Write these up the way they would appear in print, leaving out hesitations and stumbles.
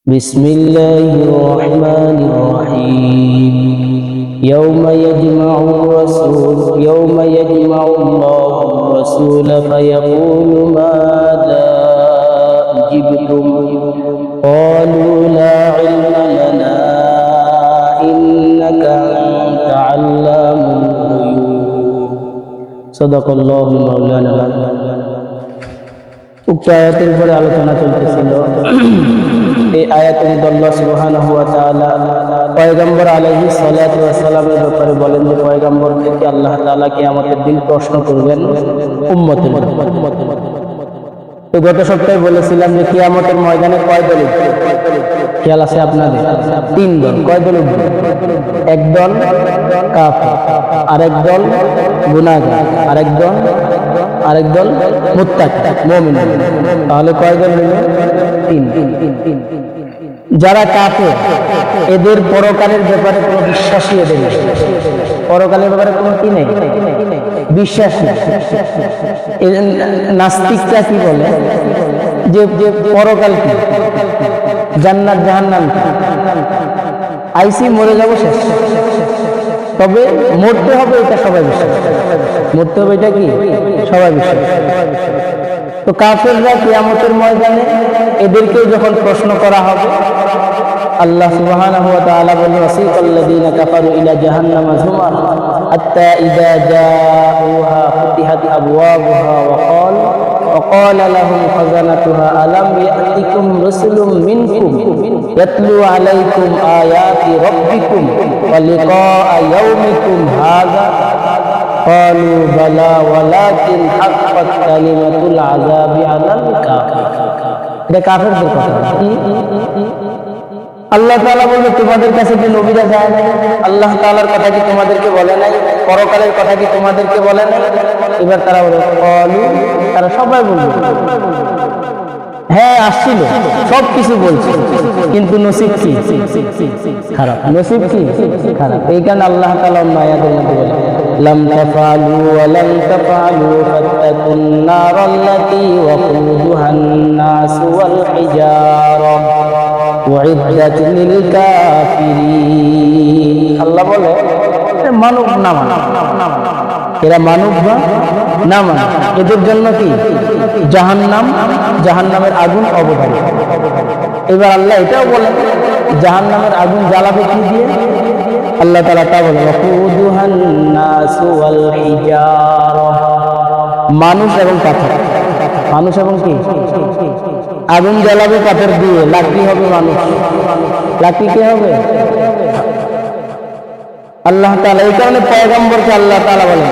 بسم الله الرحمن الرحيم يوم يجمع الله الرسول فيقول ماذا أجبتم قالوا لا علم لنا إنك أنت علام الغيوب صدق الله مولانا العظيم। উক্ত আয়াতের উপরে আলোচনা চলতেছিল। এই আয়াতের মধ্যে আল্লাহ সুবহানাহু ওয়া তাআলা পয়গম্বর আলাইহিস সালাতু ওয়াস সালামের ব্যাপারে বলেন যে পয়গম্বর থেকে আল্লাহ তাআলা কিয়ামতের দিন প্রশ্ন করবেন উম্মতের। তো গত সপ্তাহে বলেছিলাম যে কিয়ামতের ময়দানে কয় দল উঠবে, খেয়াল আছে আপনাদের? 3 দল। কয় দল উঠবে? একদল কাফের, আরেক দল গুনাহগার, আরেক দল মুত্তাকি মুমিন। তাহলে কয় দল হলো? 3। যারা কাফের এদের পরকালের ব্যাপারে কোনো বিশ্বাসই এদের নেই। পরকালের ব্যাপারে কোনো কি নেই, বিশ্বাস নেই। নাস্তিকরা কি বলে যে পরকাল কি, জান্নাত জাহান্নাম কি, আইসি মরে যাবো শেষ, তবে মরতে হবে এটা সবাই বিশ্বাস, মরতে হবে এটা কি সবাই বিশ্বাস। তো কাফেররা কিয়ামতের ময়দানে এদেরকে যখন প্রশ্ন করা হবে, আল্লাহ সুবহানাহু ওয়া তাআলা বলেন ওয়াসিকাল্লাযীনা কাফারু ইলা জাহান্নামা যুমার হাত্তা ইযা জাউহা ফুতিহাত আবওয়াবুহা ওয়া ক্বালা লাহুম খাযানাতুহা আলাম ইয়াতিকুম রাসূলুম মিনকুম ইয়াতলু আলাইকুম আয়াতি রাব্বিকুম ওয়া লিকাআ ইয়াউমিকুম হাযা ক্বালু বালা ওয়ালাকিন হাক্কাত কালিমাতুল আযাবি আলাল কাফিরিন। এটা কাফেরদের কথা। আল্লাহ তাআলা বলল তোমাদের কাছে যে নবীরা যায় নাই, আল্লাহ তাআলার কথা কি তোমাদেরকে বলে নাই, পরকালের কথা কি তোমাদেরকে বলে নাই? এবার তারা বলে তারা সবাই বলবে হ্যাঁ আসছিল, সব কিছু বলছে, কিন্তু নসিব কি খারাপ, নসিব কি খারাপ। এই কারণে আল্লাহ তাআলা আয়াতের মধ্যে বলে লাম তাফআলু ওয়া লান তাফআলু ফাত্তাকুন নারাল্লাতী ওয়াকুদুহান নাস ওয়াল হিজারা উইদ্দাত লিল কাফিরিন। আল্লাহ বলে মানব না মানে, এরা মানব না মানে এদের জন্য কি জাহান্নাম, জাহান্নামের আগুন অবধারিত। এবার আল্লাহ এটাও বলেন জাহান্নামের আগুন জ্বালাবে কি দিয়ে? আল্লাহ তাআলা তা বলেন ওয়াকুদুহান নাস ওয়াল হিজারা, মানুষ এবং পাথর, মানুষ এবং কি আগুন জ্বালাবে পাথর দিয়ে, লাকড়ি হবে মানুষ, লাকড়ি কে হবে? আল্লাহ তাআলা। এই কারণে পয়গম্বরকে আল্লাহ তাআলা বলেন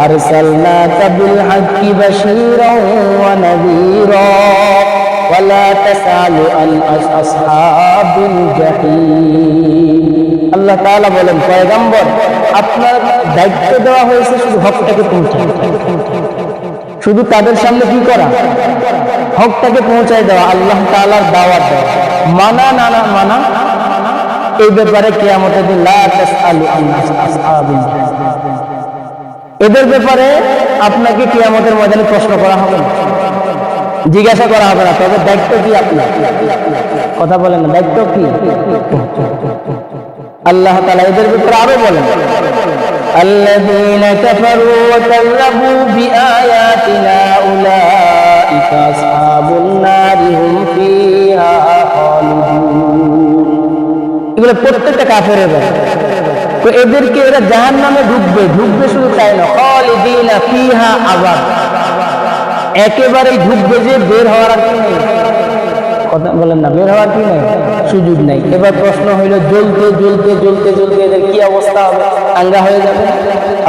আরসালনাকা বিল হাক্কি বাশীরাও ওয়া নাযীরা ওয়া লা তাসআলু আন আসহাবিল জাহিম। আল্লাহ তাআলা বলেন পয়গম্বর আপনার দায়িত্ব দেওয়া হয়েছে শুধু হকটাকে পৌঁছানো, শুধু তাদের সামনে কি করা, হকটাকে পৌঁছায় দেওয়া, আল্লাহ তাআলার দাওয়াত দেওয়া, মানা না না মানা এই ব্যাপারে কিয়ামতের দিন লা তাসআলু আন আসহাবিল জাহিম, এদের ব্যাপারে আপনাকে কিয়ামতের ময়দানে প্রশ্ন করা হবে না, জিজ্ঞাসা করা হবে না। তবে দায়িত্ব কি আপনার? কথা বলেন না, দায়িত্ব কি? আল্লাহ তাআলা এদের ব্যাপারে আরো বলেন আল্লাযীনা কাফারু ওয়া কাযযাবু বিআয়াতিনা উলাইকা আসহাবুন নারি হুম ফিহা খালিদুন। এগুলো প্রত্যেকটা কাফেরের ব্যাপার। তো এদেরকে এরা জাহান্নামে ঢুকবে, ঢুকবে শুধু তাই না, খালিদিনা ফিহা আবাদ, একেবারেই ঢুকবে যে বের হওয়ার আর কি নেই। কথা বলেন না, বের হওয়ার কি নেই, সুযোগ নেই। এবার প্রশ্ন হইল জ্বলতে জ্বলতে জ্বলতে জ্বলতে এদের কি অবস্থা হবে, আঙ্গা হয়ে যাবে।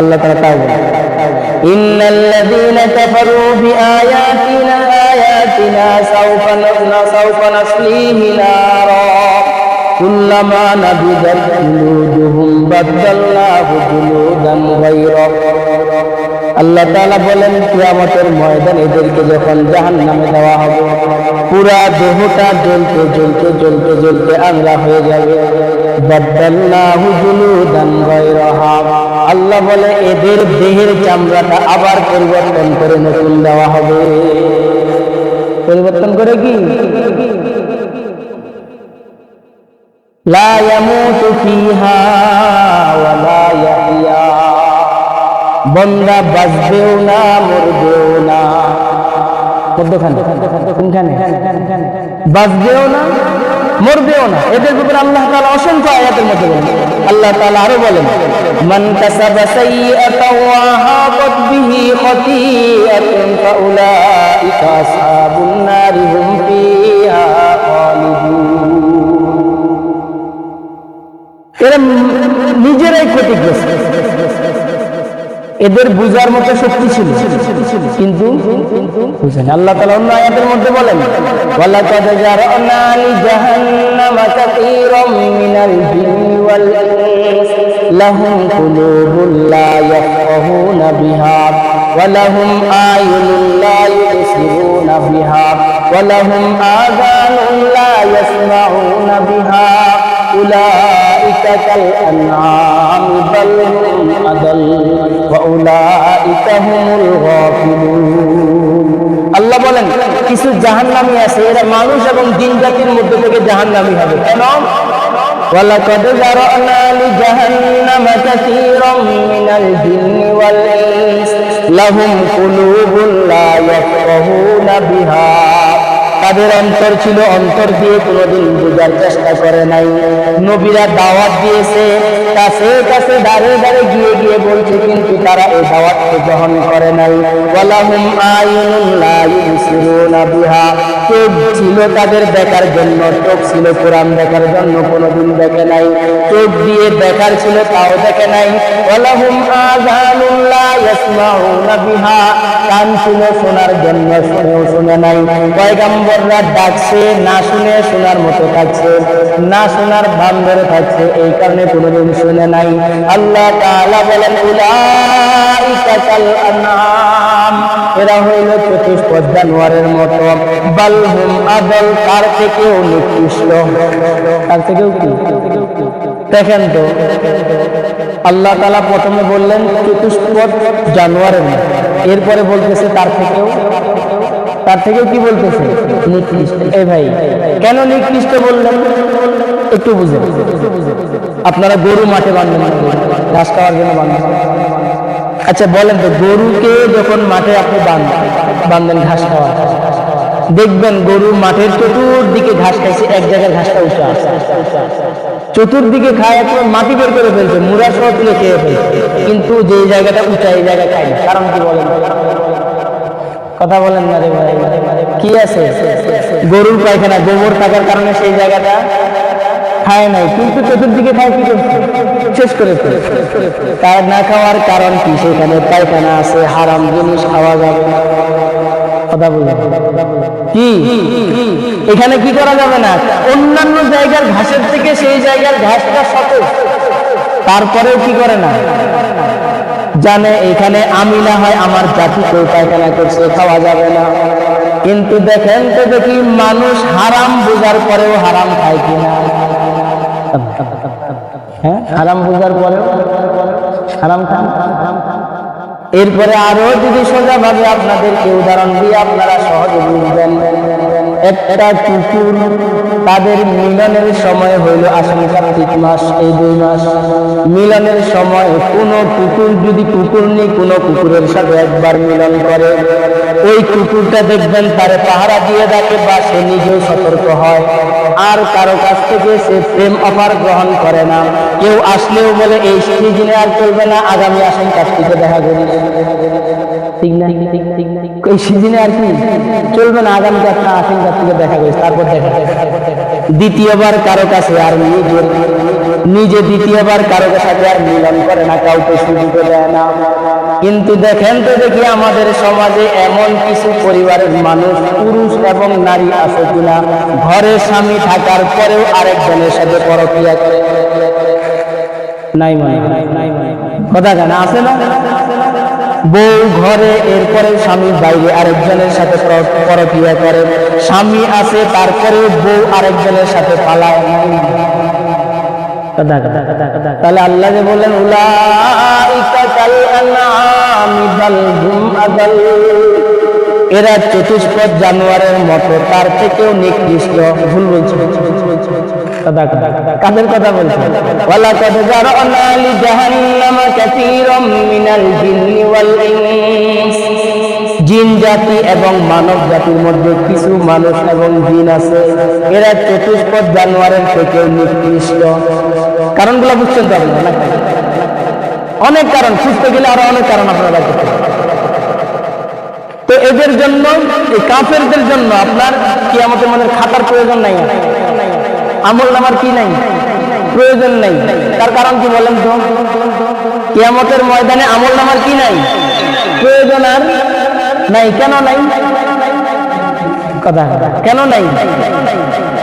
আল্লাহ তাআলা তাও বলেন ইন্নাল্লাযীনা কাফারু বিআয়াতিনা সাওফা নাসলিহি নারা কুল্লামা নাবিদাত জুলুদুহুম বাদদালনাহু জুলুদান গায়রাহা। আল্লাহ তাআলা বলেন কিয়ামতের ময়দান এদেরকে যখন জাহান্নামে দেওয়া হবে, পুরা দেহটা জ্বলতে জ্বলতে জ্বলতে জ্বলতে আংরা হয়ে যাবে। বাদদালনাহু জুলুদান গায়রাহা, আল্লাহ বলে এদের দেহের চামড়াটা আবার পরিবর্তন করে নতুন দেওয়া হবে। পরিবর্তন করে কি লা ইয়ামুতু ফিহা ওয়া লা ইয়াহইয়া, বান্দা বাঁচবেও না মরবেও না। মধ্যখানে কোনখানে? বাঁচবেও না মরবেও না। এদের ব্যাপারে আল্লাহ তাআলা অসংখ্য আয়াতের মধ্যে বলেন। আল্লাহ তাআলা আরো বলেন, মান কাসাবা সাইয়্যাতান ওয়া হাকাত বিহি খাতিআতুন ফাউলাইকা আসহাবুন নারি হুম ফিহা খালিদুন। এরা নিজেরাই ক্ষতিগ্রস্ত। এদের বুঝার মতো শক্তি ছিল কিন্তু বুঝেন। আল্লাহ তাআলা অন্য আয়াতের মধ্যে বলেন, ওয়ালাকাদ জারানা লিজাহান্নামা কাসীরাম মিনাল জিন্নি ওয়াল ইনস লাহুম কুলুবুন লা ইয়াফকাহুনা বিহা ওয়া লাহুম আয়ুনুন লা ইউবসিরুনা বিহা ওয়া লাহুম আযানুন লা ইয়াসমাউনা বিহা উলাইকা কাল আনআমি বাল হুম আদাল ওয়া উলাইকা হুমুল গাফিলুন। আল্লাহ বলেন, কিছু জাহান্নামী আছে, এরা মানুষ এবং জিন জাতির মধ্যে থেকে জাহান্নামী হবে। কেন? ওয়ালাকাদ জারানা লিজাহান্নামা কাসীরাম মিনাল জিন্নি ওয়াল ইনস লাহুম কুলুবুন লা ইয়াফকাহুনা বিহা, তাদের অন্তর ছিল, অন্তর দিয়ে কোনোদিন বোঝার চেষ্টা করে নাই। নবীরা দাওয়াত দিয়েছে, কাছে কাছে দাঁড়িয়ে দাঁড়িয়ে গিয়ে গিয়ে বলছে, কিন্তু তারা এই দাওয়াতকে গ্রহণ করে নাই। ওয়ালাহুম আয়ুনুন লা ইউবসিরুনা বিহা, চোখ ছিল তাদের দেখার জন্য, চোখ ছিল কোরআন দেখার জন্য, কোনোদিন দেখে নাই। চোখ দিয়ে দেখার ছিল, তাও দেখে নাই। ওয়ালাহুম আযানুন লা ইয়াসমাউনা বিহা, কান ছিল শোনার জন্য, শুনেও শুনে নাই। পয়গম্বররা ডাকছে, না শুনে শোনার মতো থাকছে, না শোনার ভান ধরে থাকছে, এই কারণে কোনোদিন শুনে নাই। আল্লাহ তাআলা বলেন, উলাইকা কাল আনআম, এরা হইল চতুষ্পদ জানোয়ারের মতো, বাল হুম আদাল, তার থেকেও নিকৃষ্ট। তার থেকেও কি? দেখেন তো, আল্লাহ তাআলা প্রথমে বললেন চতুষ্পদ জানোয়ারের মতো, এরপরে বলতেছে তার থেকেও কি বলতেছে? নিকৃষ্ট। এই ভাই, কেন নিকৃষ্ট বললেন একটু বুঝেন। আপনারা গরু মাঠে বাঁধেন, ঘাস খাওয়ার জন্য বাঁধেন। আচ্ছা বলেন তো, গরুকে যখন মাঠে আপনি বাঁধেন ঘাস খাওয়া, দেখবেন গরু মাঠের চতুর্দিকে ঘাস খাইছে, এক জায়গায় ঘাসটা উঠে আসে, চতুর্দিকে খায়, একদম মাটি বের করে ফেলছে, মুড়া সহ তুলে খেয়ে ফেলছে, কিন্তু যে জায়গাটা উঁচা এই জায়গায় খায় না। কারণ কি বলেন? কথা বলেন না রে ভাই, কি আছে? গরুর পায়খানা, গোবর থাকার কারণে সেই জায়গাটা খায় নাই, কিন্তু চতুর্দিকে খায় কি করছে? শেষ করে ফেলছে। তার না খাওয়ার কারণ কি? সেখানে পায়খানা আছে, হারাম জিনিস খাওয়া যাবে না। কথা বলেন কি? এখানে কি করা যাবে না? অন্যান্য জায়গার ঘাসের থেকে সেই জায়গার ঘাসটা সতেজ, তারপরেও কি করে না? জানে এখানে আমি না হয় আমার জাতি কেউ পায়খানা করছে, খাওয়া যাবে না। কিন্তু দেখেন তো দেখি, মানুষ হারাম বোঝার পরেও হারাম খায় কিনা? হ্যাঁ, হারাম বোঝার পরেও হারাম খান। এরপরে আরো যদি সোজা ভাবে আপনাদেরকে উদাহরণ দিয়ে আপনারা সহজে বুঝবেন। একটা কুকুর, তাদের মিলনের সময় হইল আশ্বিন কার্তিক মাস, এই 2 মাস মিলনের সময়। কোন কুকুর যদি কুকুরনি কোনো কুকুরের সাথে একবার মিলন করে, ওই কুকুরটা দেখবেন তারে পাহারা দিয়ে রাখে, বা সে নিজেও সতর্ক হয়, আর কারো কাছ থেকে সে প্রেম অফার গ্রহণ করে না। কেউ আসলেও বলে এই সিজনে আর চলবে না, আগামী আশ্বিন কার্তিকে দেখা করি। ঠিক না? এই সিজনে আর কি চলবে না, আগামী আশ্বিন কার্তিকে দেখা করি, তারপর দেখা। দ্বিতীয়বার কারো কাছে আর নিজে দ্বিতীয়বার কারো সাথে আর মিলন করে না, কাউকে সুযোগ দেয় না। কিন্তু দেখেন তো দেখি, আমাদের সমাজে এমন কিছু পরিবারের মানুষ, পুরুষ এবং নারী আছে কিনা, ঘরে স্বামী থাকার পরেও আরেকজনের সাথে পরক্রিয়া করে? নাই মানে কথা কেন আছে না? বউ ঘরে, এরপরে স্বামী বাইরে আরেকজনের সাথে পরক্রিয়া করে। স্বামী আছে, তারপরেও বউ আরেকজনের সাথে পালায়। তাহলে আল্লাহ যে বললেন, উলাইকা কাল আনআমি বাল হুম আদাল, এরা চতুষ্পদ জানোয়ারের মতো, তার থেকেও নিকৃষ্ট। ভুল বলছে? কাদের কথা বলছেন? ওয়ালাকাদ যারানা লি জাহান্নামা কাসীরাম মিনাল জিন্নি ওয়াল ইনস, জিন জাতি এবং মানব জাতির মধ্যে কিছু মানুষ এবং জিন আছে, এরা চতুষ্পদ জানোয়ারের থেকে নিকৃষ্ট। কারণগুলো বুঝছেন তো আপনারা? অনেক কারণ, খুঁজতে গেলে আরো অনেক কারণ আপনারা দেখতে পাবেন। তো এদের জন্য, এই কাফেরদের জন্য আপনার কিয়ামতের মধ্যে খাতার প্রয়োজন নাই, আমল নামার কি নাই, প্রয়োজন নাই। তার কারণ কি বলেন তো? কিয়ামতের ময়দানে আমল নামার কি নাই, প্রয়োজন আর নাই। কেন নাই? কথা কেন নাই?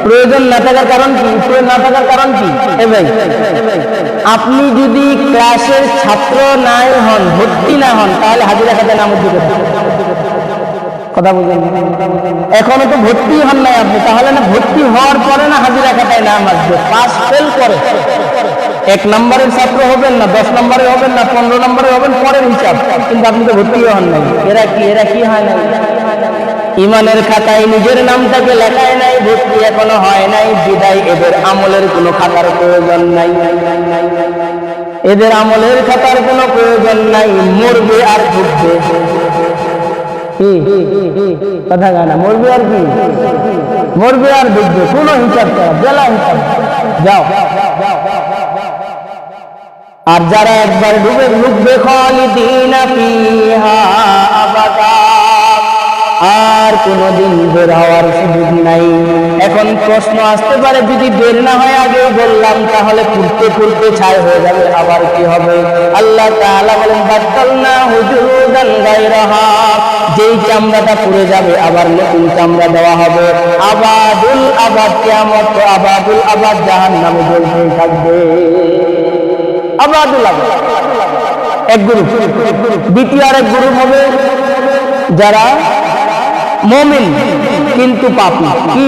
প্রয়োজন না থাকার কারণ কি? প্রয়োজন না থাকার কারণ কি? ভাই, আপনি যদি ক্লাসের ছাত্র নাই হন, ভর্তি না হন, তাহলে হাজিরা খাতায় নাম উঠবে। কথা বুঝলেন? এখনো তো ভর্তি হন নাই আপনি, তাহলে না ভর্তি হওয়ার পরে না হাজিরা খাতায় নাম আসবে। পাস ফেল করে 1 নম্বরের ছাত্র হবেন না, 10 নম্বরে হবেন না, 15 নম্বরে হবেন, পরের হিসাব। কিন্তু আপনি তো ভর্তি হন নাই। এরা কি হয় নাই? ইমানের খাতায় নিজের নামটাকে লেখায় নাই, ভর্তি এখনো হয় নাই, বিদায় এদের আমলের কোনো খাতার প্রয়োজন নাই। এদের আমলের খাতার কোনো প্রয়োজন নাই। মরবে আর ঢুকবে। কথা গানা, মরবে আর কি? মরবে আর ঢুকবে, কোনো হিসাব করা, জেলা হিসাব। যাও। আর যারা একবার ঢুকবে খালিদিনা ফিহা আবাদা, আর কোনদিন বের হওয়ার সুযোগ নাই। এখন প্রশ্ন আসতে পারে, যদি বের না হয় আগে বললাম, তাহলে ফুরতে ফুরতে ছাই হয়ে যাবে, আবার কি হবে? আল্লাহ তাআলা বলেন বাদদালনা হুজুদান গায়রাহা, যেই চামড়াটা পুড়ে যাবে আবার নতুন চামড়া দেওয়া হবে। আবাদুল আবাদ, কিয়ামত তো আবাদুল আবাদ, জাহান্নামে জ্বলতেই থাকবে। আবাদুল আবাদ এক গ্রুপ। দ্বিতীয় আরেক গ্রুপ হবে যারা মুমিন কিন্তু পাপী। কি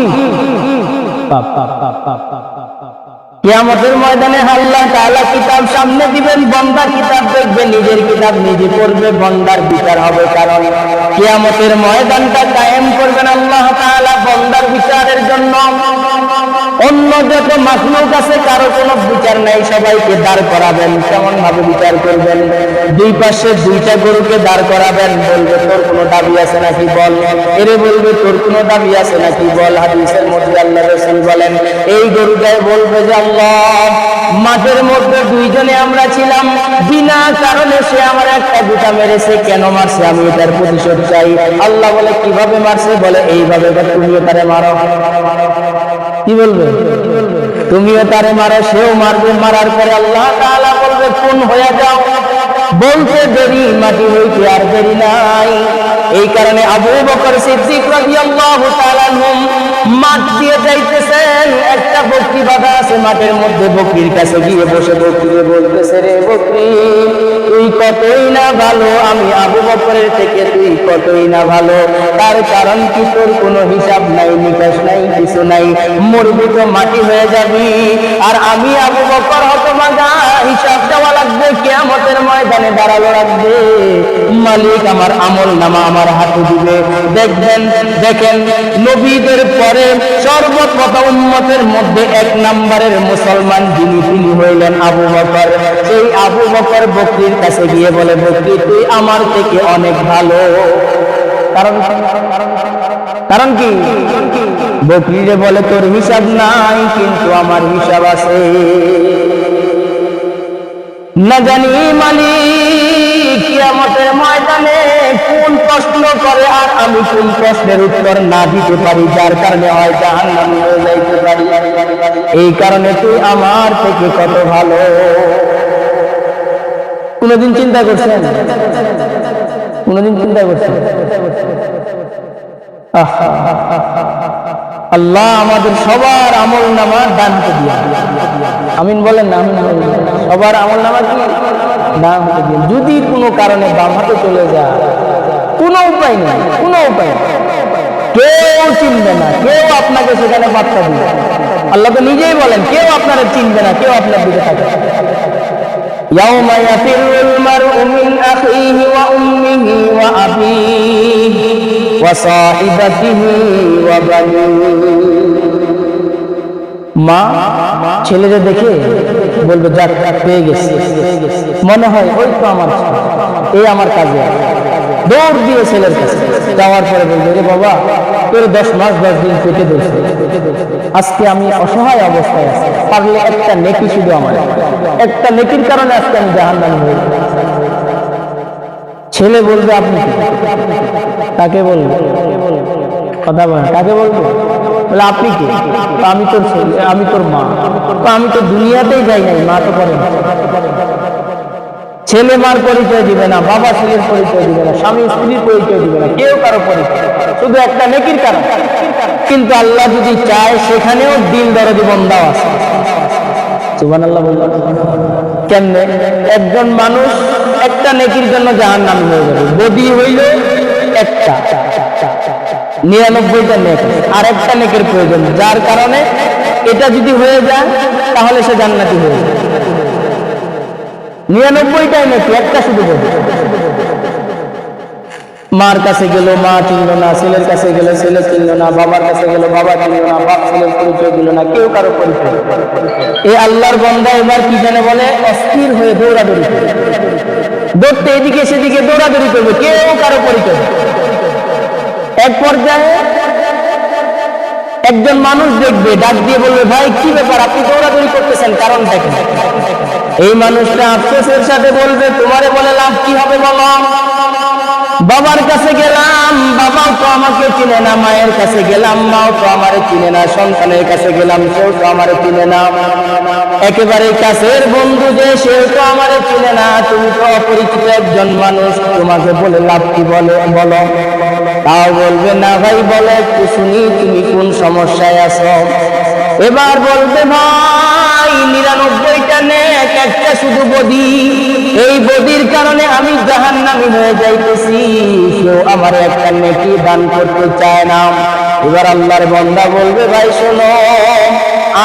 পাপ? কিয়ামতের ময়দানে আল্লাহ তাআলা কিতাব সামনে দিবেন, বান্দা কিতাব দেখবে, নিজের কিতাব নিজে পড়বে, বান্দার বিচার হবে। কারণ কিয়ামতের ময়দানটা কায়েম করবেন আল্লাহ তাআলা বান্দার বিচারের জন্য। অন্য যত মাখলুক আছে কারো কোনো বিচার নাই, সবাইকে দাঁড় করাবেন। কেমন ভাবে বিচার করবেন? দুই পাশে দুইটা গরুকে দাঁড় করাবেন, বলবে তোর কোনো দাবি আছে নাকি বল। এরে বলবে তোর কোনো দাবি আছে নাকি বল। হাদিসের মধ্যে আল্লাহ রাসূল বলেন, এই গরুটাই বলবে যে আল্লাহ, মাঠের মধ্যে দুইজনে আমরা ছিলাম, বিনা কারণে সে আমার একটা গুটা মেরেছে, কেন মারছে? আমি এটার প্রতিশোধ চাই। আল্লাহ বলে কিভাবে মারছে? বলে এইভাবে। তুমিও তারে মারো। কি বলবে? তুমিও তারে মারো, সেও মারবে। মারার পরে আল্লাহ তাআলা বলবে কোন হয়ে যাও। বলতে দেরি মাটি হইতে আর দেরি নাই। এই কারণে আবু বকর সিদ্দিক রাদিয়াল্লাহু তাআলা মাঠ দিয়ে যাইতেছেন, একটা বকরি বাঁধা আছে মাঠের মধ্যে। বকরির কাছে গিয়ে বসে বকরিকে বলতেছে, রে বকরি, তুই কতই না ভালো, আমি আবু বকরের থেকে তুই কতই না ভালো। তার কারণ কি? তোর কোনো হিসাব নাই, নিকাশ নাই, কিছু নাই। মরবি তো মাটি হয়ে যাবি, আর আমি আবু বকর হতভাগা, হিসাব দেওয়া লাগবে, কিয়ামতের ময়দানে দাঁড়ানো লাগবে। মালিক আমার আমল নামা আমার হাতে দিবে। দেখেন নবীদের পরে সর্বপ্রথম উম্মতের মধ্যে 1 নম্বরের মুসলমান তিনি হইলেন আবু বকর। সেই আবু বকর বকরির কাছে গিয়ে বলে, বকরি তুই আমার থেকে অনেক ভালো। কারণ কি? বকরিরে বলে তোর হিসাব নাই, কিন্তু আমার হিসাব আছে। না জানি মালিক কিয়ামতের ময়দানে কোন প্রশ্ন করে, আর আমি কোন প্রশ্নের উত্তর না দিতে পারি, যার কারণে হয় জাহান্নামে হয়ে যাইতে পারি। এই কারণে তুই আমার থেকে কত ভালো। কোনদিন চিন্তা করছেন? কোনদিন চিন্তা করছেন? আল্লাহ আমাদের সবার আমল নামা ডান হাতে দিয়ে। আমিন বলেন না? আমিন। সবার আমল নামা কি ডান হাতে দিয়ে। যদি কোনো কারণে বাম হাতে চলে যায়, কোনো উপায় নেই, কোনো উপায় নেই। কেউ চিনবে না, কেউ আপনাকে সেখানে বার্তা দিবে। আল্লাহ তো নিজেই বলেন, কেউ আপনারা চিনবে না, কেউ আপনার দিকে থাকবে। ইয়াউমা ইয়াফিরুল মারউ মিন আখিহি ওয়া উম্মিহি ওয়া আবিহি ওয়া সাহিবাতিহি ওয়া বানিহি। মা ছেলেরে দেখে বলবে যাক পেয়ে গেছে, মনে হয় ওই তো আমার ছেলে, এই আমার কাজে। দৌড় দিয়ে ছেলের কাছে যাওয়ার পরে বলবে রে বাবা তোর 10 মাস 10 দিন পেটে ধরছে, আজকে আমি অসহায় অবস্থায় আছি, পারলে একটা নেকি শুধু আমার, একটা নেকির কারণে আজকে আমি জাহান্নামী হয়ে যাব। ছেলে বলবে আপনি কি? কাকে বলবে? কথা বলেন, কাকে বলবে? বলে আপনি কি? আমি তোর ছেলে, আমি তোর মা। আমি তো দুনিয়াতেই যাই নাই, মা তো করে না। ছেলে মার পরিচয় দিবে না, বাবা ছেলের পরিচয় দিবে না, স্বামী স্ত্রীর পরিচয় দিবে না, কেউ কারো পরিচয়, শুধু একটা নেকির কারণ। কিন্তু আল্লাহ যদি চায় সেখানেও দিল দরদি বন্দাও আছে। সুবহানাল্লাহ বললাম। কেমনে? একজন মানুষ একটা নেকির জন্য জাহান্নামী হয়ে যাবে, বদি হইল একটা, 99টা নেক, আর একটা নেকের প্রয়োজন, যার কারণে এটা যদি হয়ে যায় তাহলে সে জান্নাতি হয়ে যাবে। 99টাই নেকি, একটা শুধু বদি। মার কাছে গেল, মা চিনল না, ছেলের কাছে গেল, ছেলে চিনল না, বাবার কাছে গেল, বাবা চিনল না, বাপ ছেলের পরিচয় দিল না, কেউ কারো পরিচয়। এই আল্লাহর বান্দা এবার কি জানে বলে, অস্থির হয়ে দৌড়াদৌড়ি করবে, দৌড়তে এদিকে সেদিকে দৌড়াদৌড়ি করবে, কেউ কারো পরিচয়। এক পর্যায়ে একজন মানুষ দেখবে, ডাক দিয়ে বলবে ভাই কি ব্যাপার, আপনি দৌড়াদৌড়ি করতেছেন, কারণটা কি? এই মানুষটা আফসোসের সাথে বলবে তোমারে বলে লাভ কি হবে বলো, বাবার কাছে গেলাম, বাবাও তো আমাকে চিনে না, মায়ের কাছে গেলাম, মাও তো আমারে চিনে না, সন্তানের কাছে গেলাম, সেও তো আমারে চিনে না, একেবারে কাছের বন্ধু যে সেও তো আমারে চিনে না, তুমি তো অপরিচিত একজন মানুষ, তোমাকে বলে লাভ কি বলো? তাও বলবে না ভাই বলে একটু শুনি, তুমি কোন সমস্যায় আছো? এবার বলবে ভাই 99টা নেক, একটা শুধু বদি, এই বদির কারণে আমি জাহান্নামী হয়ে যাইতেছি, কেউ আমার একটা নেকি দান করতে চায় না। এবার আল্লাহর বান্দা বলবে ভাই শোনো,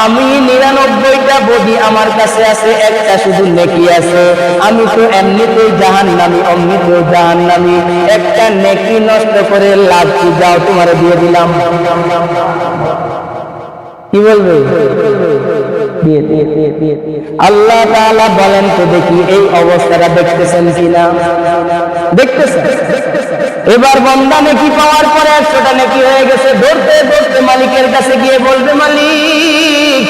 আমি 99টা বদি আমার কাছে আছে, একটা শুধু নেকি আছে, আমি তো এমনিতেই জাহান্নামী, অমনিতেও জাহান্নামী, একটা নেকি নষ্ট করে লাভ কি? যাও তোমারে দিয়ে দিলাম। কি বলবে? আল্লাহ তাআলা বলেন তো দেখি এই অবস্থাটা দেখতেছেন কিনা? দেখতেছেন। এবার বান্দা নেকি পাওয়ার পরে 100টা নেকি হয়ে গেছে, দৌড়তে দৌড়তে মালিকের কাছে গিয়ে বলবে মালিক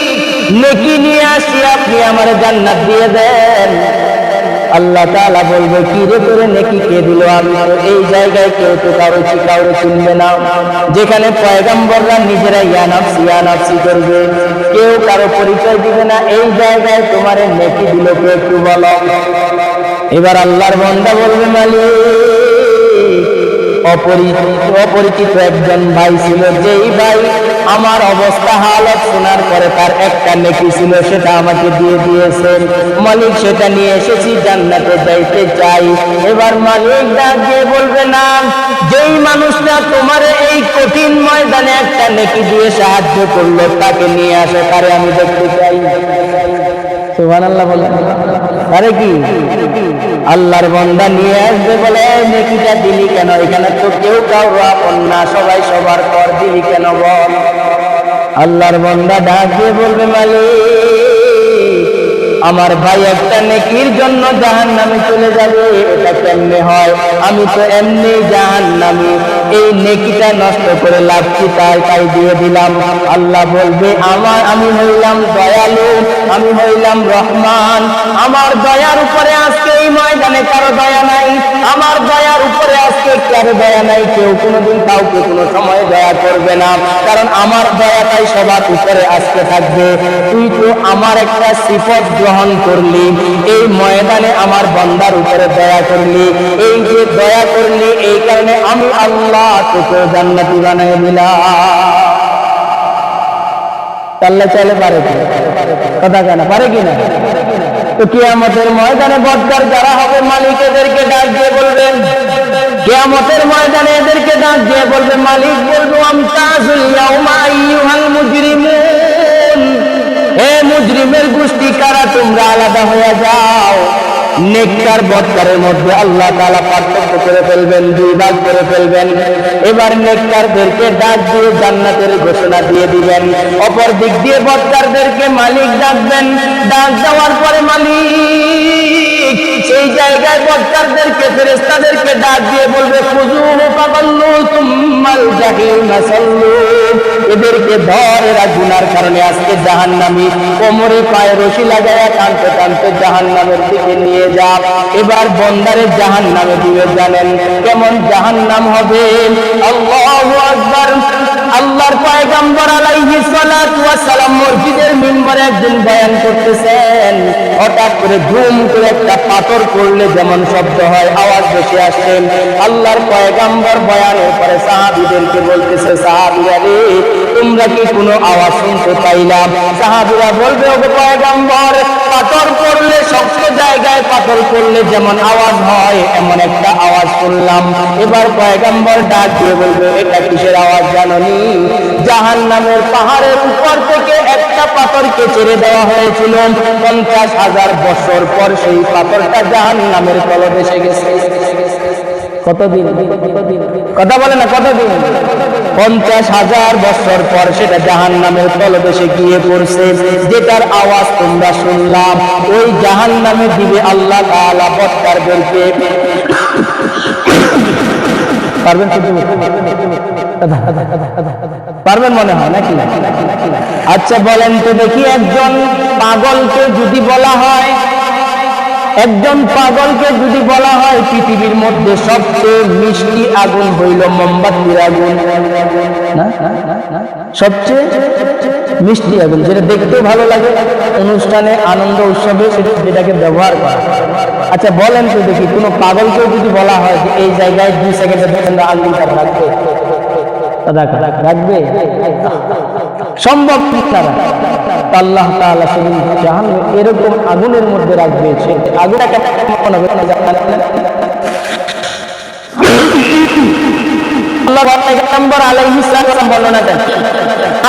নেকি নিয়ে আসি, আপনি আমার জান্নাত দিয়ে দেন। আল্লাহ তাআলা বলবে কি রে তোরে নেকি কে দিল? আমি তো এই জায়গায় কেউ তো কারো চিনবে না, যেখানে পয়গম্বররা নিজেরা ইয়া নাফসি করবে, কেউ কারো পরিচয় দিবে না, এই জায়গায় তোমার নেকি দিল কে একটু বলো। এবার আল্লাহর বান্দা বলবে মালিক অপরিচিত একজন ভাই ছিল, যেই ভাই আমার অবস্থা হালত শোনার পরে তার একটা নেকি ছিল, সেটা আমাকে দিয়ে দিয়েছেন মালিক, সেটা নিয়ে এসেছি, জান্নাতে যাইতে চাই। এবার মালিক ডাক দিয়ে বলবে না, যেই মানুষটা তোমার এই কঠিন ময়দানে একটা নেকি দিয়ে সাহায্য করলো, তাকে নিয়ে আসো, তারে আমি দেখতে চাই। সুবহানাল্লাহ বলেন। আরে কি আল্লাহর বান্দা নিয়ে আসবে, বলে নেকিটা দিলি কেন? এখানে তো কেউ কারো আপন না, সবাই সবার পর, দিলি কেন বল? আল্লাহর বান্দা ডাক দিয়ে বলবে মালিক আমার ভাই একটা নেকির জন্য জাহান্নামে চলে যাবে, এটা কেমনে হয়? আমি তো এমনি জাহান্নামী, এই নেকিটা নষ্ট করে লাভ কি? তাই দিয়ে দিলাম। আল্লাহ বলবে আমি হইলাম দয়ালু, আমি হইলাম রহমান, আমার দয়ার উপরে আজকে এই ময়দানে কারো দয়া নাই, আমার দয়ার উপরে আজকে কারো দয়া নাই, কেউ কোনোদিন কাউকে কোনো সময় দয়া করবে না, কারণ আমার দয়াটাই সবার উপরে আজকে থাকবে। তুই তো আমার একটা সিফত গ্রহণ করলি, এই ময়দানে আমার বান্দার উপরে দয়া করলি, এই যে দয়া করলি এই কারণে আমি আল্লাহ তোকে জান্নাতি বানিয়ে দিলাম। আল্লাহ চাইলে পারে কি? কথা কেন পারে কিনা? তো কিয়ামতের ময়দানে বদকার যারা হবে মালিক এদেরকে ডাক দিয়ে বলবেন, কিয়ামতের ময়দানে এদেরকে ডাক দিয়ে বলবে মালিক বলবো আমতাজুল ইয়াউমা আইয়ুহাল মুজরিমুন, হে মুজরিমের গোষ্ঠী কারা তোমরা আলাদা হয়ে যাও। নেককার বদকারের মধ্যে আল্লাহ তাআলা পার্থক্য করে ফেলবেন, দুই ভাগ করে ফেলবেন। এবার নেককারদেরকে ডাক দিয়ে জান্নাতের ঘোষণা দিয়ে দিবেন, অপর দিক দিয়ে বদকারদেরকে মালিক ডাকবেন। ডাক দেওয়ার পরে মালিক সেই জায়গায় বদকারদেরকে, ফেরেশতাদেরকে ডাক দিয়ে বলবে, খুযুহু ফাগাল্লু সুম্মাল জাহিমা সাল্লু। এদেরকে ধর, এরা গুনার কারণে আজকে জাহান্নামী, কোমরে পায়ে রশি লাগায়া টানতে টানতে জাহান্নামের দিকে নিয়ে যা। এবার বন্দারে জাহান্নামে দিবে, জানেন কেমন জাহান্নাম হবে? আল্লাহু আকবার। আল্লাহর পয়গম্বর আলাইহিস সালাতু ওয়াস সালাম মসজিদের মিম্বরে একদিন বয়ান করতেছেন, হঠাৎ করে ধুম করে একটা পাথর পড়লে যেমন শব্দ হয়, আওয়াজ বেশি আসছে। আল্লাহর পয়গম্বর বয়ানের পরে সাহাবীদেরকে বলতেছে, সাহাবীরা রে, তোমরা কি কোনো আওয়াজ শুনতে পাইলা? সাহাবীরা বলবে, ওগো পয়গম্বর, পাথর পড়লে, শক্ত জায়গায় পাথর পড়লে যেমন আওয়াজ হয় এমন একটা আওয়াজ শুনলাম। এবার পয়গম্বর ডাক দিয়ে বলবে, এটা কিসের আওয়াজ জানোনি? জাহান্নামের পাহাড়ের উপর থেকে একটা পাথরকে ছেড়ে দেওয়া হয়েছিল, 50,000 বছর পর সেই পাথরটা জাহান্নামের তলদেশে গেছে। কতদিন? কথা বলে না, কতদিন? 50,000 বছর পর সেটা জাহান্নামের তলদেশে গিয়ে পড়ছে। যেটার আওয়াজ তোমরা শুনলাম, ওই জাহান্নামে দিবে আল্লাহ তাআলা বদকারদেরকে। পারবেন? পারবেন মনে হয় নাকি? আচ্ছা বলেন তো দেখি, একজন পাগলকে যদি বলা হয়, একজন পাগলকে যদি বলা হয় পৃথিবীর মধ্যে সবচেয়ে মিষ্টি আগুন হইল মোমবাতির আগুন, না? সবচেয়ে মিষ্টি আগুন, যেটা দেখতেও ভালো লাগে, অনুষ্ঠানে আনন্দ উৎসবে যেটাকে ব্যবহার করা। আচ্ছা বলেন তো দেখি, কোনো পাগলকেও যদি বলা হয় যে এই জায়গায় 2 সেকেন্ডের জন্য আগুনটা রাখবে, রাখবে? সম্ভব না। আল্লাহ তাআলা সেদিন জাহান্নামে এরকম আগুনের মধ্যে রাখবে, সে আগুনটা কেমন হবে জানেন? আল্লাহ পয়গম্বর আলাইহিস সালাম বর্ণনা দেন,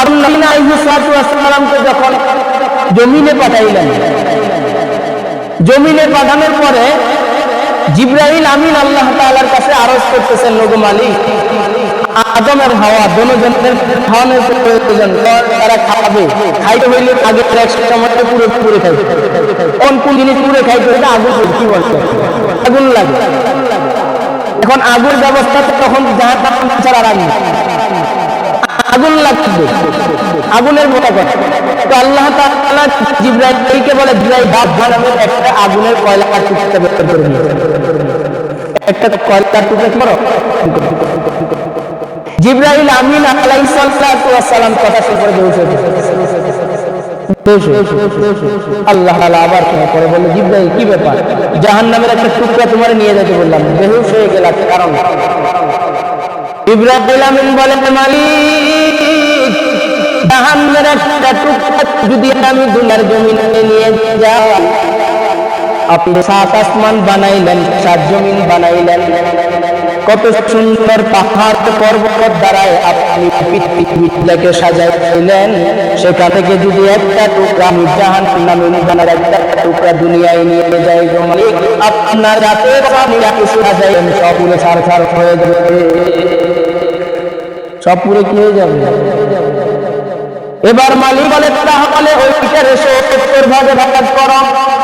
আল্লাহ আলাইহিস সালামকে যখন জমিনে পাঠাইলেন, জমিনে পাঠানোর পরে জিবরাইল আমিন আল্লাহ তাআলার কাছে আরজ করতেছেন, ওগো মালিক, আদম আর হাওয়া দুজনের খাওয়ানোর প্রয়োজন, তারা খাবে, খাইতে হইলে আগে 100টা মতো পুরো খাইতে। কোন জিনিস পুরো খাইতে হইলে আগুন, কি বলছে, আগুন লাগে। এখন আগুন ব্যবস্থা তখন জাহান্নাম ছাড়া রাখবে, আগুন লাগবে, আগুনের মোটা কথা। তো আল্লাহ তাআলা জিবরাইলকে বলে, জিবরাইল বাপ বানানোর একটা আগুনের কয়লার টুকরা বের করে নিয়ে, একটা কয়লার টুকরা করো। জিবরাইল আমিন আলাইহিস সালাম কথা শুনে বসে আল্লাহ তাআলা আবার করে বলল, জিবরাইল কি ব্যাপার? জাহান্নামের একটা টুকরা তোমার নিয়ে যেতে বললাম, বেহুশ হয়ে গেল, কারণ জিবরাইল আমিন বলে, মালিক, জাহান্নামের একটা টুকরা যদি আমি দুনিয়ার জমিনে নিয়ে যাই, আপনি 7 আসমান বানাইলেন, 7 জমিন বানাইলেন, কত সুন্দর পাহাড় পর্বত দ্বারায় আপনি পৃথিবীটাকে সাজাইলেন, সেখান থেকে যদি একটা টুকরা আমি জাহান্নামে বানার একটা টুকরা দুনিয়ায় নিয়ে যাই, মালিক, আপনার রাতে কিছু সাজাইলেন, সব পুরো ছাড় হয়ে যাবে, সব পুরো কি হয়ে যাবে? এবার মালিক বলে, তাহলে ওইটারে 70 ভাগে ভাগ করো।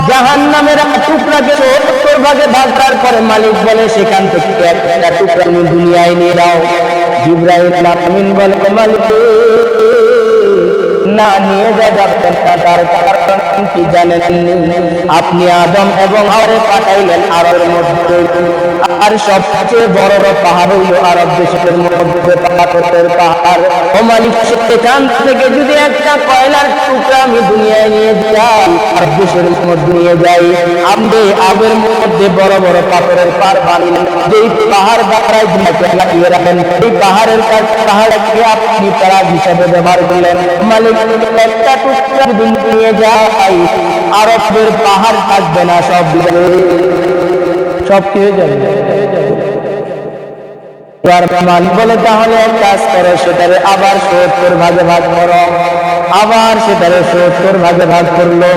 জাহান্নামের টুকরাকে 70 ভাগে ভাগ করার পরে মালিক বলে, সেখান থেকে একটা টুকরা তুমি দুনিয়ায় নিয়ে যাও। জিবরাইল আমিন বলে, মালিক না নিয়ে যাবেন না, তার কারণ কি জানেন? আপনি আদম এবং হাওয়াকে পাঠাইলেন আরবের মধ্যে, আর সবচেয়ে বড় পাহাড় হইল আরব দেশের মধ্যে পাথরের পাহাড়। ও মালিক, সেখান থেকে যদি একটা কয়লার টুকরা আমি দুনিয়ায় নিয়ে যাই, আরব দেশের মধ্যে নিয়ে যাই, আপনি আবের মধ্যে বড় বড় পাথরের পাহাড় বানিলেন, যেই পাহাড় দ্বারাই দুনিয়াকে লাগিয়ে রাখেন, এই পাহাড়ের পাহাড়কে আপনি তারা হিসাবে ব্যবহার করলেন। মালিক, একটা টুকরা নিয়ে যাই, আরবের পাহাড় থাকবে না, সব কি হয়ে যাবে? মালিক বলে, তাহলে এক কাজ করো, সেটারে আবার 70 ভাগে ভাগ করো। আবার সেটারে 70 ভাগে ভাগ করলো।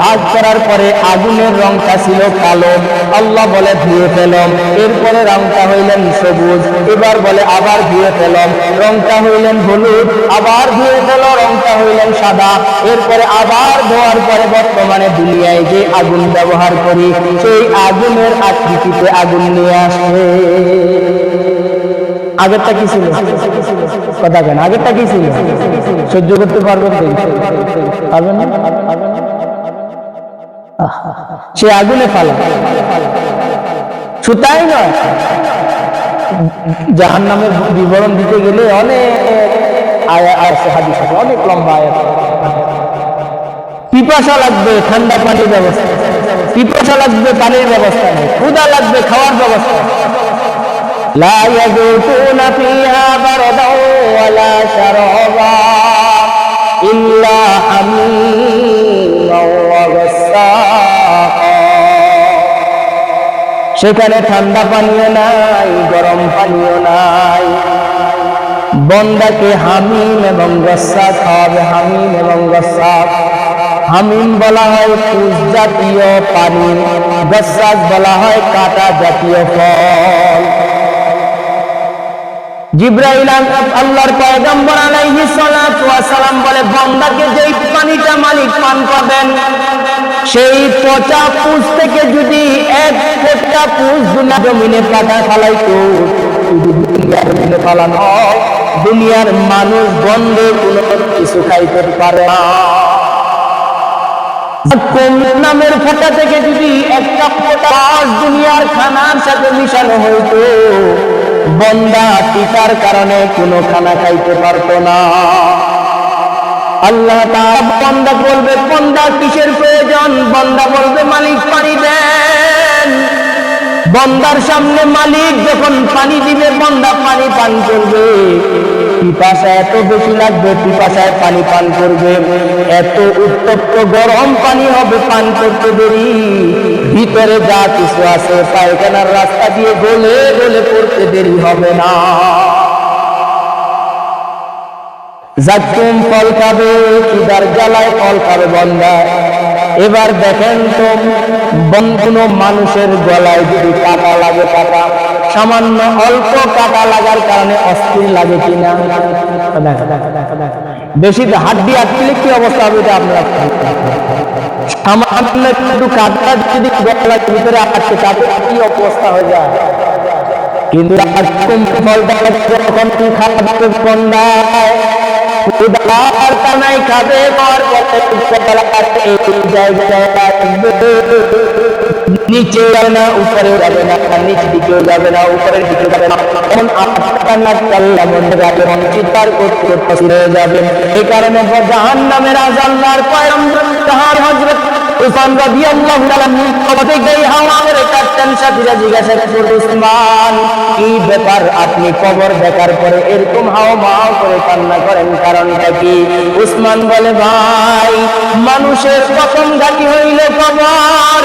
ভাগ করার পরে আগুনের রংটা ছিল কালো, আল্লাহ বলে ধুয়ে ফেলম। এরপরে রংটা হইলেন সবুজ, এবার বলে আবার ধুয়ে ফেলম। রংটা হইলেন হলুদ, আবার ধুয়ে ফেল, রংটা হইলেন সাদা। এরপরে আবার ধোয়ার পরে বর্তমানে দুনিয়ায় যে আগুন ব্যবহার করি, সেই আগুনের আকৃতিতে আগুন নিয়ে আসে। আগেরটা কি ছিল? কথা কেন? আগেরটা কি ছিল? সহ্য করতে পারবেন? পারবেন না? সে আগুনে ফালা। শুধু তাই নয়, জাহান্নামের বিবরণ দিতে গেলে অনেক আয়াত আছে, হাদিস আছে, অনেক লম্বা আয়াত। পিপাসা লাগবে, ঠান্ডা পানির ব্যবস্থা। পিপাসা লাগবে, পানির ব্যবস্থা নেই। ক্ষুধা লাগবে, খাওয়ার ব্যবস্থা। লা ইয়াযুকুনা ফিহা বারদাও ওয়ালা শারাবা ইল্লা হামীমান ওয়া গাসসাকা। সেখানে ঠান্ডা পানীয় নাই, গরম পানীয় নাই। বন্দাকে হামিম এবং গাসসাক খাওয়াবে। হামিম এবং গাসসাক, হামিম বলা হয় পুষ জাতীয় পানি, গাসসাক বলা হয় কাঁটা জাতীয় ফল। জিবরাইল আল্লাহর পয়গম্বর আলাইহিস সালাতু ওয়াস সালাম বলে, বান্দাকে যেই পানিটা মালিক পান করবেন, সেই পচা পুষ থেকে যদি এক ফোঁটা পুষ জমিনে পাতা ফালাইতো, জমিনে ফালানো হয়, দুনিয়ার মানুষ বন্ধে কোনো কিছু খাইতে পারে না। নামের ফোঁটা থেকে যদি একটা ফোঁটা দুনিয়ার খানার সাথে মিশানো হইতো, বন্দা টিকার কারণে কোনো খানা খাইতে পারতো না। আল্লাহ তাআলা বান্দা বলবে, বান্দা কিসের প্রয়োজন? বান্দা বলবে, মালিক পানি দেন। বান্দার সামনে মালিক যখন পানি দিবে, বান্দা পানি পান করবে। পিপাসা এত বেশি লাগবে, পিপাসায় পানি পান করবে। এত উত্তপ্ত গরম পানি হবে, পান করতে দেরি ভিতরে যা কিছু আছে পায়খানার রাস্তা দিয়ে গলে গলে পড়তে দেরি হবে না। জাকুম ফল খাবে, খিদার জ্বালায় ফল খাবে বন্দা। এবার দেখেন তো, কোনো মানুষের গলায় যদি কাটা লাগে, কাটা সামান্য অল্প কাটা লাগার কারণে অস্থির লাগে কিনা? বেশি হাড্ডি আটকিলে কি অবস্থা হবে, এটা আপনারা সামান্য একটু কাটা যদি গলার ভিতরে আটকে, তাতে কি অবস্থা হয়ে যায়। কিন্তু ফলটা যখন খাবে বন্দায়, খাবে নিচে যাবে না, উপরে যাবে না, নিচের দিকেও যাবে না, উপরের দিকে যাবে না। চিৎকার করতে করতে হয়ে যাবে। এই কারণে জাহান্নামের আযাবের পয়গম্বর হযরত উসমান রাদিয়াল্লাহু তাআলা আমাদের কাছেন সাথীরা জিজ্ঞাসা করল, উসমান কি ব্যাপার, আপনি কবর দেখার পরে এরকম হাওমাও করে কান্না করেন, কারণটা কি? উসমান বলে, ভাই, মানুষের প্রথম ঘাঁটি হইল কবর।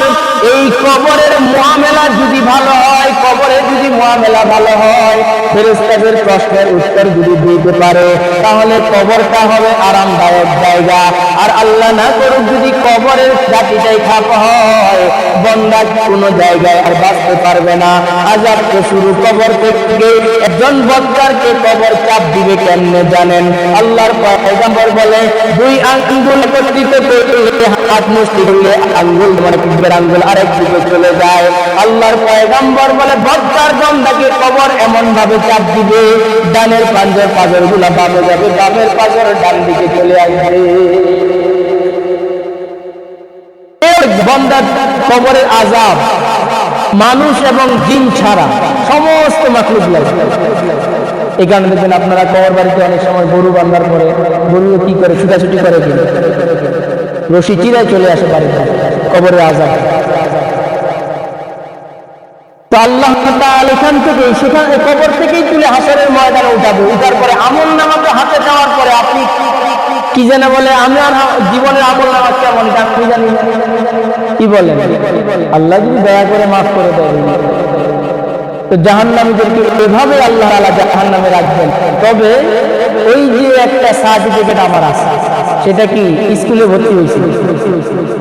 এই কবরের মুআমেলা যদি ভালো হয়, কবরের যদি মুআমেলা ভালো হয়, ফেরেশতাদের প্রশ্নের উত্তর যদি দিতে পারে, তাহলে কবরটা হবে আরামদায়ক জায়গা। আর আল্লাহ না করুক যদি কবরের ঘাঁটিটাই খারাপ হয়, বান্দা কোনো জায়গায় আর বাঁচতে পারবে না। আযাব তো শুরু কবর থেকে। একজন বন্দাকে কবর চাপ দিবে কেমনে জানেন? আল্লাহর পয়গম্বর বলে, দুই আঙ্গুল একত্রিত করলে, হাত মুষ্টি করলে আঙ্গুল, মানে পিঠের আঙ্গুল আরেক দিকে চলে যায়। আল্লাহর পয়গম্বর বলে, বন্দার বান্দাকে কবর এমন ভাবে চাপ দিবে, ডানের পাঁজর গুলা বামে যাবে, বামের পাঁজর ডান দিকে চলে আসবে। বান্দার কবরের আযাব মানুষ এবং জিন ছাড়া সমস্ত মাখলুক লাগে। এই কারণে দেখবেন আপনারা কবর বাড়িতে অনেক সময় গরু বান্ধার পরে গরু কি করে, ছুটাছুটি করে, কিনা রশি চিরায় চলে আসে বাড়িতে, কবরের আযাব। তো আল্লাহ তাআলা এখান থেকে, সেখানে কবর থেকেই তুলে হাসরের ময়দানে উঠাবে। উঠার পরে আমল নামাকে হাতে দেওয়ার পরে আপনি কি যেন বলে, আমি আর জীবনের আমল নামা কেমন আপনি জানি কি বলেন? আল্লাহ যদি দয়া করে মাফ করে দেয়, তো জাহান্নামীদেরকে এভাবে আল্লাহ তাআলা জাহান্নামে রাখবেন। তবে ওই যে একটা সার্টিফিকেট আমার আছে, সেটা কি স্কুলে ভর্তি হয়েছিল,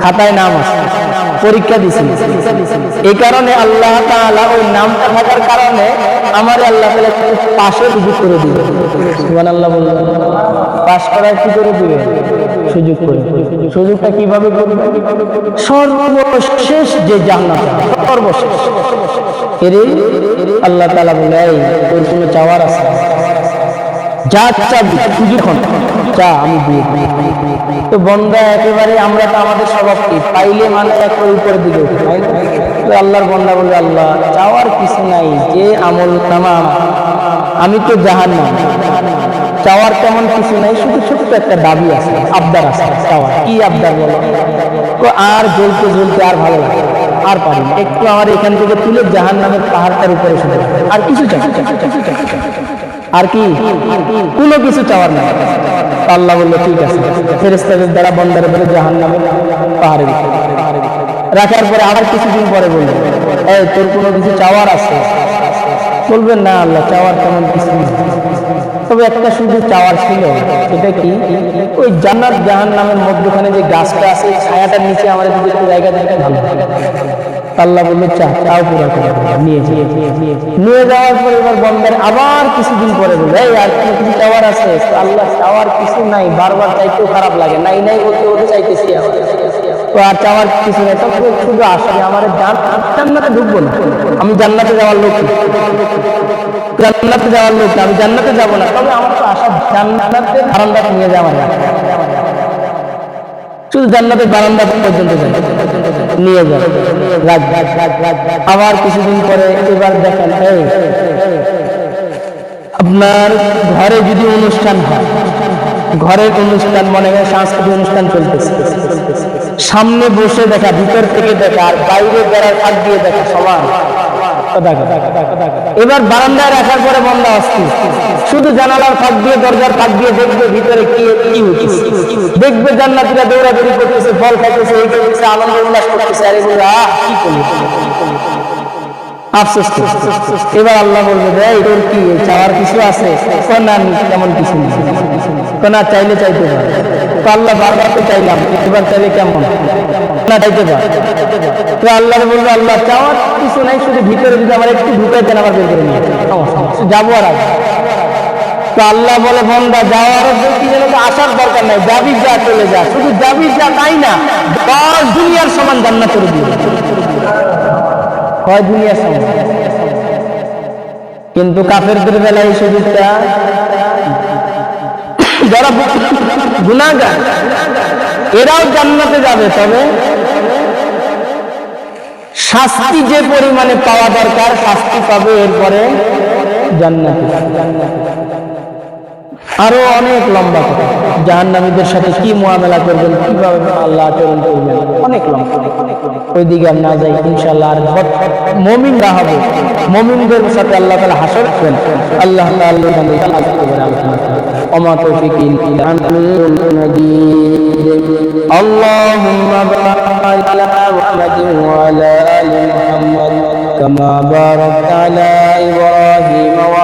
খাতায় নাম আছে, পরীক্ষা দিছি, এই কারণে আল্লাহ তাআলা ওই নামটা থাকার কারণে আমার আল্লাহ তাআলা পাশে সুযোগ করে দিবে। সুবহানাল্লাহ বললেন, পাস করার কি করে দিবে? সুযোগ করে। সুযোগটা কিভাবে করবে? সর্বশেষ যে জান্নাত, সর্বশেষ এরে আল্লাহ তাআলা বলে, এই তোর কোনো চাওয়ার আছে? যা চাবি সুযোগ চা, আমি দিয়ে দিই। তো বন্দা একেবারে, আমরা তো আমাদের স্বভাব কি, পাইলে মানে একবার উপরের দিকে উঠে, তাই না? তো আল্লাহর বন্দা বলে, আল্লাহ চাওয়ার কিছু নাই, যে আমল নামা আমি তো জাহান্নাম, চাওয়ার তেমন কিছু নাই, শুধু ছোট্ট একটা দাবি আছে, আবদার আছে। চাওয়ার কি আবদার বলো? আর জ্বলতে জ্বলতে আর ভালো লাগে, আর পারি না, একটু আমার এখান থেকে তুলে জাহান্নামের পাহাড়টার উপরে শুধু, আর কিছু চাই, আর কি কোনো কিছু চাওয়ার না। আল্লাহ বললো ঠিক আছে, ফেরেশতাদের দ্বারা বন্দারে বলে জাহান্নামের পাহাড়ের রাখার পরে আবার কিছুদিন পরে বললো, এই তোর কোনো কিছু চাওয়ার আছে? বলবেন না আল্লাহ, চাওয়ার তেমন কিছু নেই, তবে একটা শুধু চাওয়ার ছিল। সেটা কি? ওই জান্নাত জাহান্নামের মধ্যখানে যে গাছটা আছে, ছায়াটার নিচে আমাদের যদি একটু জায়গা থাকে ভালো। আল্লাহ বললো চাও পুরা করে নিয়ে যাওয়ার পরে এবার বন্দার আবার কিছুদিন পরে বলবে, এই আর কিছু চাওয়ার আছে? আল্লাহ চাওয়ার কিছু নাই, বারবার চাইতেও খারাপ লাগে, নাই নাই বলতে বলতে চাইতেছি, তো আর চাওয়ার কিছু নেই, তখন শুধু আসে আমার জান্নাতে ঢুকবো না, আমি জান্নাতে যাওয়ার লোক, জান্নাতে যাওয়ার লোক, আমি জান্নাতে যাবো না, তবে আমার তো আশা জান্নাতের বারান্দা নিয়ে যাওয়ার, শুধু জান্নাতের বারান্দা পর্যন্ত নিয়ে যায়। আবার কিছুদিন পরে এবার দেখেন, এই আপনার ঘরে যদি অনুষ্ঠান হয়, ঘরের অনুষ্ঠান মনে হয় সাংস্কৃতিক অনুষ্ঠান চলতেছে, সামনে বসে দেখা, ভিতর থেকে দেখা, আর বাইরে বেড়ার ফাঁক দিয়ে দেখা সমান। এবার বারান্দায় রাখার পরে বন্ধা অস্থির, শুধু জানালার ফাঁক দিয়ে, দরজার ফাঁক দিয়ে দেখবে ভিতরে কি হচ্ছে, দেখবে জান্নাতীরা দৌড়াদৌড়ি করতেছে, ফল খাইতেছে, এই করতেছে, আনন্দ উল্লাস করতেছে, আরে বলবে আহ কি করি, আফসোস করছে। এবার আল্লাহ বলবে, এই তোর কি চাওয়ার কিছু আছে? না তেমন কিছু নেই, না চাইলে চাইতে পারে। তো আল্লাহ বারবার তো চাইলাম, এবার চাইলে কেমন না চাইতে পারে। তো আল্লাহ বলবে, আল্লাহ চাওয়ার কিছু নাই, শুধু ভিতরে যদি আমার একটু ঢুকাইতেন, আমার বের করে নিয়ে যাবো আর আগে। তো আল্লাহ বলে, বন্দা যাওয়ারও কি যেন আসার দরকার নাই, যাবি যা, চলে যা, শুধু যাবি যা, তাই না 10 দুনিয়ার সমান জান্নাত করে দিবে, হয় দুনিয়ার সমান। কিন্তু কাফেরদের বেলায় সুযোগটা, যারা গুনাহগার এরাও জান্নাতে যাবে, তবে শাস্তি যে পরিমাণে পাওয়া দরকার শাস্তি পাবে, এরপরে জান্নাতে। আরো অনেক লম্বা কথা, জাহান্নামীদের সাথে কি মুআমালা করবেন, কিভাবে আল্লাহ আচরণ করবেন, অনেক লম্বা, ওইদিকে আর না যাই ইনশাআল্লাহ। আর মুমিনরা হবে, মুমিনদের সাথে আল্লাহ তাআলা হাসর করবেন। আল্লাহ তাআলা ওমা তৌফিক ইল্লা বিল্লাহ। আল্লাহুম্মা বারিক আলা মুহাম্মাদিন ওয়া আলা আলি মুহাম্মাদ কামা বারাকতা আলা ইব্রাহিম ওয়া